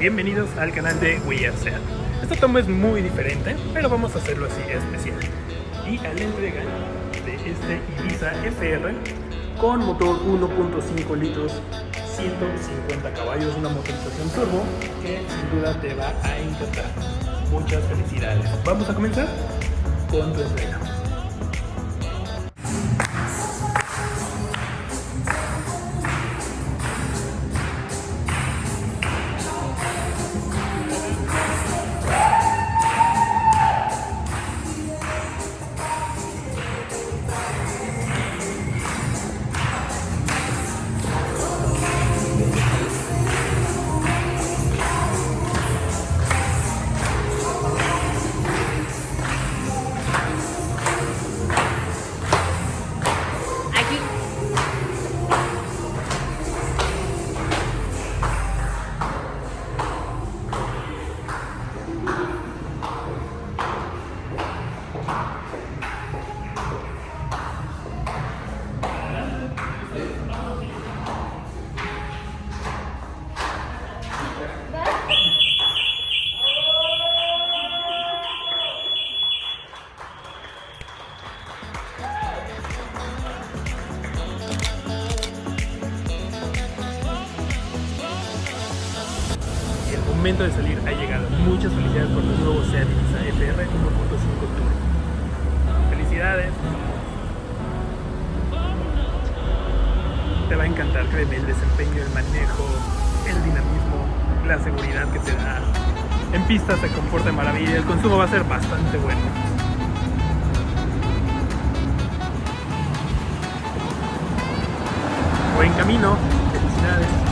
Bienvenidos al canal de We Are Seat. Esta toma es muy diferente, pero vamos a hacerlo así especial. Y a la entrega de este Ibiza FR con motor 1.5 litros, 150 caballos, una motorización turbo que sin duda te va a encantar. Muchas felicidades. Vamos a comenzar con tu entrega. El momento de salir ha llegado. Muchas felicidades por tu nuevo Seat Ibiza FR 1.5 Turbo. Felicidades. Te va a encantar, créeme, el desempeño, el manejo, el dinamismo, la seguridad que te da. En pista se comporta de maravilla, el consumo va a ser bastante bueno. Buen camino, felicidades.